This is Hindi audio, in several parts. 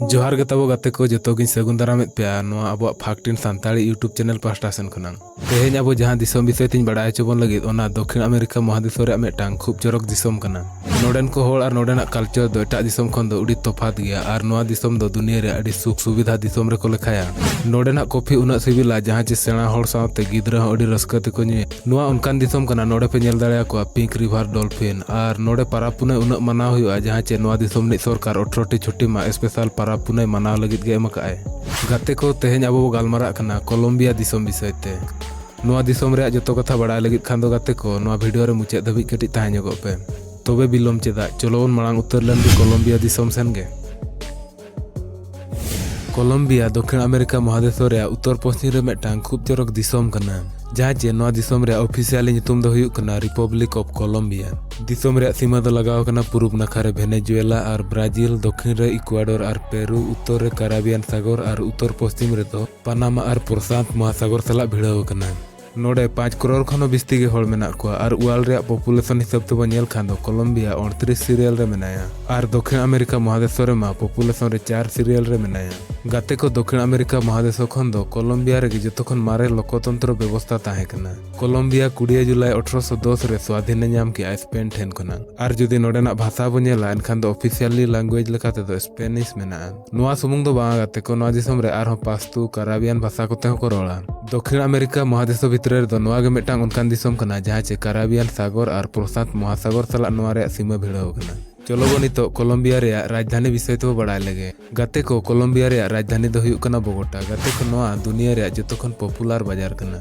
Joharge tabo gate ko joto गिन sagun daramit pe noa abo faktin Santali YouTube channel pasta sen khonang teheny abo jahan disom bisay tin badai chobon lagit ona Dokhin America mohadisor re metang khub jorok disom kana noden ko hol ar nodenak culture do eta disom khon do udi tofat gya ar noa disom do dunia re adi suk subidha disom re ko lekhaya nodenak kopi unak sibila jahan che sena hol sawte gidra odi raska te ko nyi noa onkan disom kana node pe nyel darea ko pink river dolphin ar node parapune unak manaw huya jahan che noa disom ni sorkar 18 ti chutti ma special parapunai manaw lagit ge emakae gate ko teheny abo galmara kana Colombia disom bisay te noa disom re joto katha badai lagit khan do gate ko noa video re muchet dhabik kati tahen nyogok pe tobe bilom cheda cholon marang utar len di Colombia disom sen ge Colombia Dokhin America mohadesor re uttor poschim re metang khub jorok disom kana jahan che noa disom re officially nyutum do huyuk kana Republic of Colombia disom re sima do lagaw kana purub nakha re Venezuela ar Brazil dokhin re Ecuador ar Peru uttor re Caribbean sagor ar uttor poschim re do Panama ar Prashant mahasagor sala bhidaw kana नोडे 5 crore खनो बिस्ती के होल मेना को आर वर्ल्ड रे पॉपुलेशन हिसाब ते बनेल खान दो कोलंबिया 29 सीरियल रे मेनाया आर दक्षिण अमेरिका महादेश रे मा पॉपुलेशन रे 4 सीरियल रे मेनाया गाते को दक्षिण अमेरिका महादेश खन दो कोलंबिया रे जतो खन मारे लोकतंत्र व्यवस्था ताहे कना कोलंबिया 20 जुलाई 1810 रे स्वाधीन नाम के स्पेन ठेन कना आर जुदी नोडेना भाषा बनेला एनखान दो ऑफिशियली लैंग्वेज लेखाते दो स्पेनिश मेना नोआ सुमुंग दो बा गाते को नोआ दिसम रे आर पास्तु कराबियन भाषा को ते को रोला दक्षिण अमेरिका महादेश भितर दो नोआ गे मिटांग उनकान दिसम कना जहां चे कराबियन सागर और प्रशांत महासागर सला नोआ रे सीमा भिड़ाव कना चलो बो नितो कोलंबिया रे राजधानी विषय तो बड़ाय लगे गाते को कोलंबिया रे राजधानी दो हुयुक कना बोगोटा गाते को नोआ दुनिया रे जतो खन पॉपुलर बाजार कना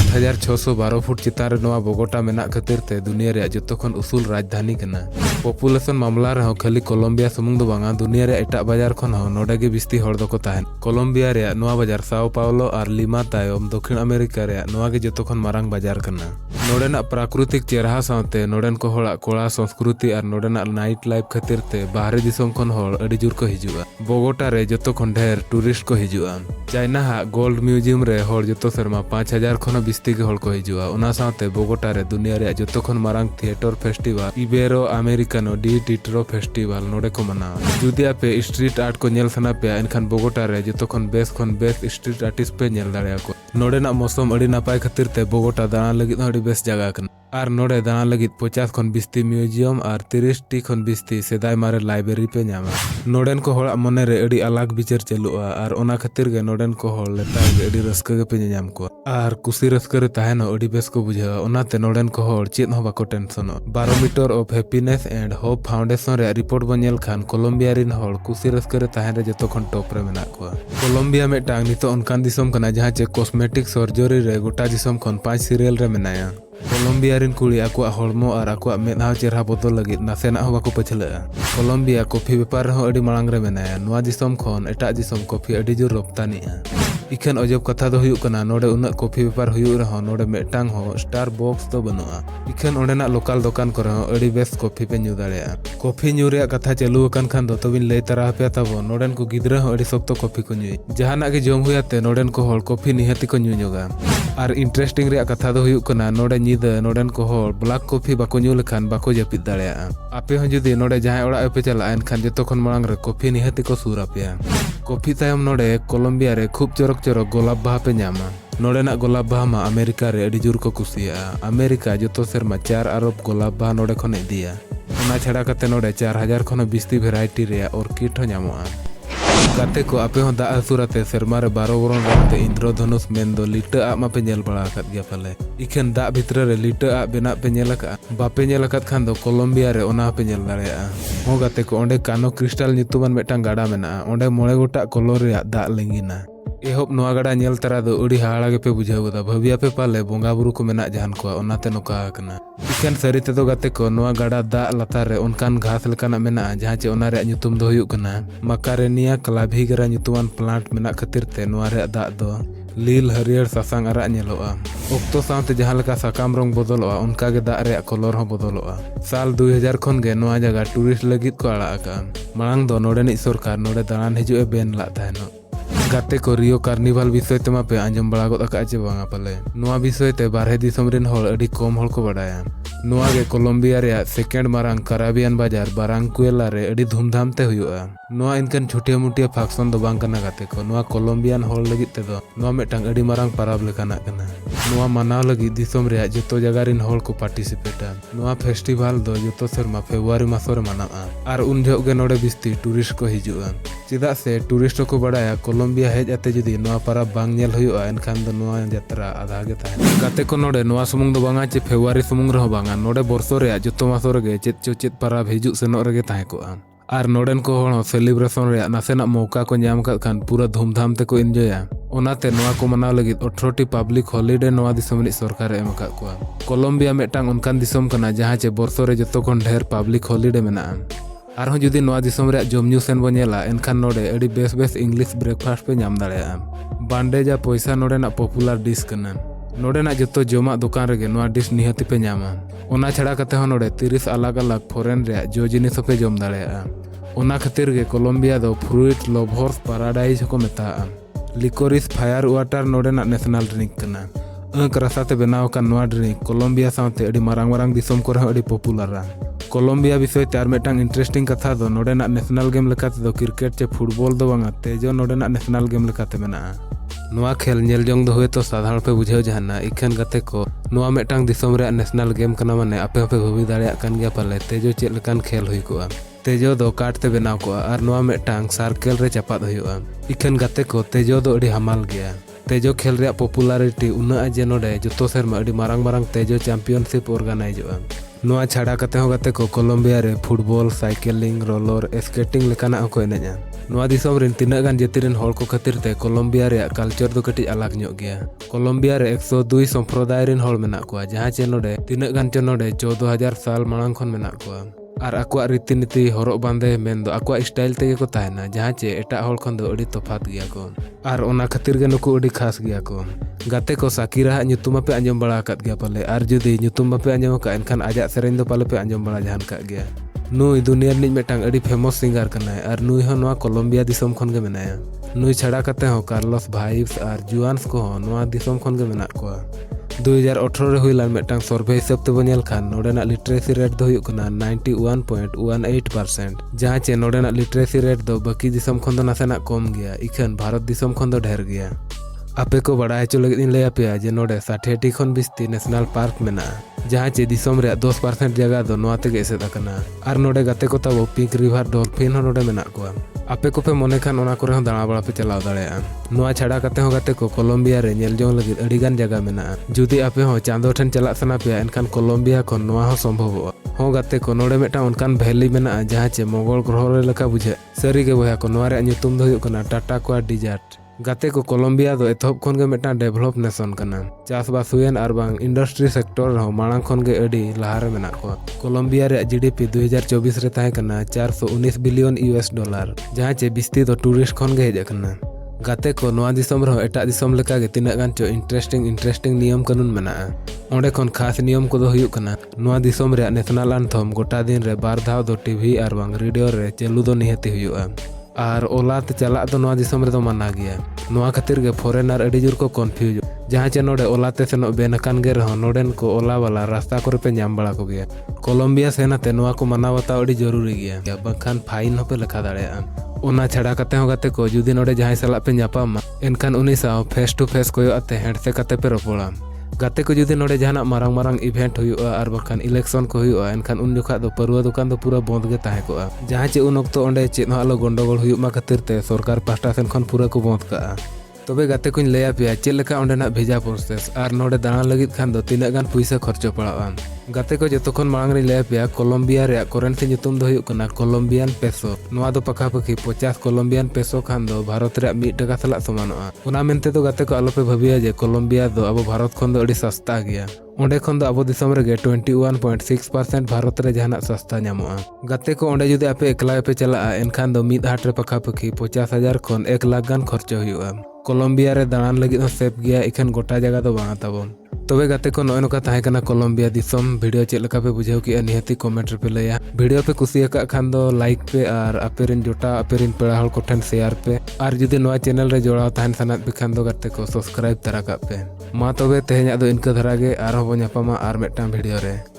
8612 फुट चितार रे नोआ बोगोटा मेना खातिर ते दुनिया रे जतो खन उसूल राजधानी कना पॉपुलेशन मामला रे खाली कोलंबिया सुमुंग दो बांगा दुनिया रे एटा बाजार खन हो नोडे गे बिस्ती हड़ दो को ताहेन कोलंबिया रे नोआ बाजार साओ पाउलो और लिमा तायम दक्षिण अमेरिका रे नोआ गे जतो खन मारांग बाजार कना नोडेना प्राकृतिक चेहरा सावते नोडेन को होड़ा कोड़ा संस्कृति और नोडेना नाइट लाइफ खातिर ते बाहरी दिसम खन होड़ अडी जुर को हिजुआ बोगोटा रे जतो खन ढेर टूरिस्ट को हिजुआ चाइना हा गोल्ड म्यूजियम रे होड़ जतो शर्मा 5000 खन बिस्ती के होड़ को हिजुआ उना सावते बोगोटा रे दुनिया रे जतो खन मारांग theatre festival Ibero Americano de Teatro festival नोडे को मनावा जुदी आपे स्ट्रीट आर्ट को नेल सना पे एनखान बोगोटा रे जतो खन बेस्ट स्ट्रीट आर्टिस्ट पे नेल दाड़ेया को नोडेना मौसम अडी नापाय खातिर ते बोगोटा दाना लगित अडी बेस्ट जगह कना आर नोडे दाना लगित 50 खन बिस्ती म्यूजियम और 30 टी खन बिस्ती सेदाय मारे लाइब्रेरी पे नामा नोडेन को होड़ा मने रे अडी अलग बिचार चलुआ और ओना खातिर गे नोडेन को होड़ लेता गे अडी रस्का गे पे नाम को आर कुसी रस्का रे ताहेनो अडी बेस को बुझावा ओनाते नोडेन को होड़ चेत हो बाको tension barometer of happiness and hope foundation ray report बनेल खान कोलंबिया रिन होड़ कुसी रस्का रे ताहेन रे जतो खन टॉप रे मेना को कोलंबिया में टांग नितो उनकान दिसम कना जहां चे कॉस्मेटिक सर्जरी रे गोटा दिसम खन 5 सीरियल रे मेनाया कोलंबिया रिन कुड़ी आकुआ हड़मो और आकुआ मेदहाव चेहरा बदल लगित नासेना हो बाको पछलआ कोलंबिया कॉफी व्यापार हो अडी मांग रे मेनाया नोआ दिसम खन एटा दिसम कॉफी अडी जोर रप्तानीआ इखन अजब कथा दो हुयुक कना नोडे उना कॉफी व्यापार हुयुक रहो नोडे मेटांग हो स्टार बॉक्स तो बनुआ इखन ओडेना लोकल दुकान करे हो अडी बेस्ट कॉफी पे न्यू दाड़ेया कॉफी न्यू रे कथा चालू अकन खान दो तबिन लय तरा पे तबो नोडेन को गिदरा हो अडी सख्त कॉफी को न्यू जहाना के जम हुयाते नोडेन को होल कॉफी निहति को न्यू जोगा और इंटरेस्टिंग रे कथा दो हुयुक कना नोडे नीदा नोडेन को होल ब्लैक कॉफी बाको न्यू लेखान बाको जपित दाड़ेया आपे हो जुदी नोडे जहां ओड़ा पे चला एनखान जतो खन मांग रे कॉफी निहति को सूरा पेया कॉफी तायम नोडे कोलंबिया रे खूब चरक चरक गोलाप बाहा पे नामा नोडेना गोलाप बाहा मा अमेरिका रे अडी जुर को कुसिया अमेरिका जतो सेरमा 4 अरब गोलाप बाहा नोडे खन इदिया ओना छड़ा कते नोडे 4000 खन बिस्ती वैरायटी रे ऑर्किड हो नामोआ गाते को आपे हो दा असुराते सेरमा रे 12 बरन राते इंद्रधनुष मेन दो लिटा आ मा पे नेल बड़ा आकत गया पले इखन दा भितर रे लिटा आ बेना पे नेल का बापे नेल आकत खान दो कोलंबिया रे ओना पे नेल दाड़ेया हो गाते को ओंडे कानो क्रिस्टल नितुमान मेटांग गाडा मेना ओंडे मोळे गोटा कलर रे दा लेंगिना एहब नोआ गाडा नेल तरा दो अडी हाड़ा गे पे बुझाव गदा भविया पे पाले बोंगा बुरु को मेना जहान को ओनाते नोका कना इखन सरी ते दो गाते को नोआ गाडा दा लतार रे उनकान घास लेकाना मेना जहां चे ओना रे nyutum दो हुयुक कना मकारेनिया क्लाभिगरा nyutuman प्लांट मेना खातिर ते नोआ रे दा दो लील हरियर सासांग आरा नेलोआ ओक्तो सावते जहां लेका साकाम रंग बदलोआ उनका गे दा रे कलर हो बदलोआ साल 2000 खन गे नोआ जगह टूरिस्ट लगित को आड़ा का मांग दो नोडे नि सरकार नोडे दालान हिजुए बेन ला ताहेनो गाते को रियो कार्निवाल विषय तेमा पे आंजम बड़ा गद अका चे बांगा पले नोआ विषय ते बारहे दिसम रिन होड़ अडी कम होड़ को बड़ाया नोआ गे कोलंबिया रे सेकेंड मारांग काराबियन बाजार बारांकुएला रे अड़ी धूमधाम ते हुयुआ। नोआ इनकन छुटिया मुटिया फंक्शन दो बांग कना गाते को नोआ कोलंबियन होल लगित ते दो नोआ मिटांग अड़ी मारांग पाराब लेकाना कना। नोआ मनाव लगी दिसोम रे जतो जगह रिन होल को पार्टिसिपेटा। नोआ फेस्टिवल दो जतो सेरमा फेब्रुआरी मासो रे मनावा आर उन जहग गे नोडे बिस्ती टूरिस्ट को हिजुआ। चेदा से टूरिस्ट को बड़ाया कोलंबिया हेज आते जुदी नोआ पाराब बांग नेल हुयुआ एनखान दो नोआ यात्रा आधा गे ताहेना। गाते को नोडे नोआ सुमुंग दो बांगा चे फेब्रुआरी सुमुंग रहो बांगा नोडे बोरसो रे जतो मासो रे चेद पाराब हिजुग सेनो रे ताहे कोआ। आर नोडेन को होड़ सेलिब्रेशन रे नासेना मौका को ᱧᱟᱢ ᱠᱟᱜ ᱠᱷᱟᱱ ᱯᱩᱨᱟᱹ ᱫᱷᱩᱢᱫᱷᱟᱢ ᱛᱮᱠᱚ ᱮᱱᱡᱚᱭᱟ। ᱚᱱᱟᱛᱮ ᱱᱚᱣᱟ ᱠᱚ ᱢᱟᱱᱟᱣ ᱞᱟᱹᱜᱤᱫ 18টি ᱯᱟᱵᱽᱞᱤᱠ ᱦᱚᱞᱤᱰे ᱱᱚᱣᱟ ᱫᱤᱥᱚᱢ ᱨᱮ ᱥᱚᱨᱠᱟᱨ ᱮᱢ ᱟᱠᱟᱫ ᱠᱚᱣᱟ। ᱠᱚᱞᱚᱢᱵᱤয়া ᱢᱤᱫᱴᱟᱝ ᱚᱱᱠᱟᱱ ᱫᱤᱥᱚᱢ ᱠᱟᱱᱟ ᱡᱟᱦᱟᱸ ᱪᱮ ᱵᱚᱨᱥᱚ ᱨᱮ ᱡᱚᱛᱚ ᱠᱷᱚᱱ ᱰᱷᱮᱨ ᱯᱟᱵᱽᱞᱤᱠ ᱦᱚᱞᱤᱰे ᱢᱮᱱᱟᱜᱼᱟ। ᱟᱨᱦᱚᱸ ᱡᱩᱫᱤ ᱱᱚᱣᱟ ᱫᱤᱥᱚᱢ ᱨᱮᱭᱟᱜ ᱡᱚᱢᱼᱧᱩ ᱥᱮᱱ ᱵᱚ ᱧᱮᱞᱟ ᱮᱱᱠᱷᱟन ᱱᱚᱰᱮ ᱟᱹᱰᱤ ᱵᱮᱥ ᱤᱝᱞᱤᱥ ᱵᱨᱮᱠᱯᱷᱟᱥᱴ ᱯᱮ ᱧᱟᱢ ᱫᱟᱲᱮᱭᱟᱜᱼᱟ। ᱵᱟᱱᱰᱮᱡᱟ ᱯᱚᱭᱥᱟ ᱱᱚᱰᱮᱱᱟᱜ ᱯᱚᱯᱩᱞᱟᱨ ᱰᱤᱥ ᱠᱟᱱᱟ। नोडेनाग जतो जमाक दुकान रेगे नोआ डिश निहति पे ᱧᱟᱢᱟ। ओना छाड़ा कते हो नोडे 30 अलग अलग फॉरेन रे जो जिनिस पे जम दाड़ेया। ओना खातिर गे कोलंबिया दो फ्रूट लवर्स पैराडाइज को मेताआ। लिकोरिस फायर वाटर नोडेनाग नेशनल ड्रिंक कना। अंक रसाते बनाव का नोआ ड्रिंक कोलंबिया साथे अडी मारांग मारांग दिसोम करे अडी पॉपुलर। कोलंबिया विषय ते आर मिटांग इंटरेस्टिंग कथा दो नोडेनाग नेशनल गेम लेकाते दो क्रिकेट चे फुटबॉल दो बांगा तेजो नोडेनाग नेशनल गेम लेकाते मेनाआ। नोआ खेल नेल जोंग दो हुए तो साधारण पे बुझाव जहाना इखन गाते को नोआ मिटांग दिसोम रे नेशनल गेम कना माने आपे आपे भाबी दाड़ेया कान गया पाले तेजो चेद लेकान खेल हुई कोआ। तेजो दो काट ते बनाव कोआ आर नोआ मिटांग सर्कल रे चापाद हुयुआ। इखन गाते को तेजो दो अडी हमाल गया। तेजो खेल रे पॉपुलरिटी उना जे नोडे जतो सेरमा अडी मारांग मारांग तेजो चैंपियनशिप ऑर्गेनाइजोआ। नोआ छाड़ा कते हो गाते को कोलंबिया रे फुटबॉल साइकिलिंग रोलर स्केटिंग लेकाना को एनेजा। नोआ दिसोम रिन तिना गान जाति रिन होड़ को खातिर ते कोलंबिया रे कल्चर दो कटी अलग ᱧᱚᱜ गया। कोलंबिया रे 102 संप्रदाय रिन होड़ मेना कोआ जहां चे नोडे तिना गान चे नोडे 14000 साल मांग खन मेना कोआ। आर आकुआ रीतिनीति हरक बांदे मेन दो आकुआ स्टाइल तेगे को ताहेना जहां चे एटा होड़ खन दो अडी तफात गया को। आर ओना खातिर गे नुकु अडी खास गया को। गाते को साकिरा ᱧᱩᱛᱩᱢ पे आंजम बड़ा आकात गया पाले आर जुदी ᱧᱩᱛᱩᱢ पे आंजम का एनखान आजाक सेरेन दो पाले पे आंजम बड़ा जहान का गया। नुई दुनिया निज मिटांग अडी फेमस सिंगर कनाय आर नुई हो नोआ कोलंबिया दिसोम खन गे मेनाया। नुई छाड़ा कते हो कार्लोस भाइब्स आर जुआन्स को हो नोआ दिसोम खन गे मेना कोआ। 2018 रे हुइलान मिटांग सर्वे हिसाब ते बनेल खान नोडेना लिटरेसी रेट दो हुयुक कना 91.18% जहां चे नोडेना लिटरेसी रेट दो बाकी दिसोम खन दो नासेना कम गया इखन भारत दिसोम खन दो ढेर गया। आपे को बड़ा हेचो लगे इन लया पे जे नोडे 60 खन बिस्ती नेशनल पार्क मेना जहां चे दिसोम रे 10% जगह दो नोआ तेगे एसेद अकना। आर नोडे गाते को ताबो पिंक रिवर डॉल्फिन हो नोडे मेना कोआ। आपे को पे मने खान ओना करे हो दाणा बड़ा पे चलाव दाड़ेया। नोआ छाड़ा कते हो गाते को कोलंबिया रे नेल जोंग लगी अडी गान जगह मेना। जुदी आपे हो चांदो ठन चला सना पे एनखान कोलंबिया खन नोआ हो संभव हो गाते को नोडे मिटा उनकान वैली मेना जहां चे मंगल ग्रह रे लेका बुझे सरी गे बया को नोआ रे ᱧᱩᱛᱩᱢ दो हुयुक कना टाटा को डिजर्ट। गाते को कोलंबिया दो एथोप खन गे मिटा डेवलप नेशन कना। चासबास हुएन आर बांग इंडस्ट्री सेक्टर रो मांग खन गे अडी लहार रे मेना को। कोलंबिया रे जीडीपी 2024 रे ताहे कना 419 बिलियन यूएस डॉलर जहां चे बिस्ती दो टूरिस्ट खन गे हेज कना। गाते को नोआ दिसोम रो एटा दिसोम लेका गे तिना गान चो इंटरेस्टिंग नियम कानून मेना। ओंडे खन खास नियम को दो हुयुक कना नोआ दिसोम रे नेशनल एंथम गोटा दिन रे बार धाव दो टीवी आर बांग रेडियो रे चालू दो निहति हुयुआ। आर ओलाते चला दो नोआ दिसोम रे दो माना गया। नोआ खातिर गे फॉरेनर अडी जोर को कन्फ्यूज जहां चे नोडे ओलाते सेनो बेनकान गे रहो नोडेन को ओला वाला रास्ता करे पे ᱧᱟᱢ बड़ा को गया। कोलंबिया सेनाते नोआ को माना बताव अडी जरूरी गया बखान फाइन हो पे लेखा दाड़ेया। ओना छाड़ा कते हो गाते को जुदी नोडे जहां सला पे ᱧᱟᱯᱟᱢᱟ एनखान उनी साव फेस टू फेस कोयो आते हेंडसे कते पे रोपड़ा। गाते को जुदी नोडे जहाना मारांग मारांग इवेंट हुयुआ आर बखान इलेक्शन को हुयुआ एनखान उन जोखा दो परुआ दुकान दो पूरा बंद गे ताहे कोआ। जहां चे उन ओक्तो ओंडे चेद हो आलो गंडगोल हुयुक मा खातिर ते सरकार पास्टा सेन खन पूरा को बंद काआ। तबे गाते को लैया पे चेद लेका ओंडेना भेजा प्रोसेस आर नोडे दाणा लगित खान दो तिना गान पैसा खर्चो पड़ावा। गाते को जतोखन मांग रे लैया पे कोलंबिया रे करेंसी ᱧᱩᱛᱩᱢ दो हुयुक कना कोलंबियन पेसो। नोआ दो पखा पखी 50 कोलंबियन पेसो खान दो भारत रे 1 टाका सला समानोआ। ओना मेनते तो गाते को आलो पे भाबिया जे कोलंबिया दो अब भारत खन दो अडी सस्ता गया। ओंडे खन दो अब दिसोम रे 21.6% भारत रे जहाना सस्ता ᱧᱟᱢᱚᱜᱼᱟ। गाते को ओंडे जुदी आपे एकला पे चला एनखान दो मिद हाट रे पखा पखी 50,000 खन 1 लाख गान खर्चो हुयुआ। कोलंबिया रे दाणान लगित हो सेफ गया इखन गोटा जगह दो बांगा ताबोन। तबे गाते को नोय नोका ताहे कना कोलंबिया दिसोम वीडियो चेद लेका पे बुझाव की निहति कमेंट रे पे लैया। वीडियो पे कुसिया का खान दो लाइक पे आर आपेरिन जोटा आपेरिन पेड़ा हल कोठन शेयर पे आर जुदी नोआ चैनल रे जोड़ाव ताहन सनात पे खान दो गाते को सब्सक्राइब तरा का पे। मा तबे तेहेñाग दो इनका धरा गे आर हो ᱧᱟᱯᱟᱢᱟ आर मिदटां वीडियो रे।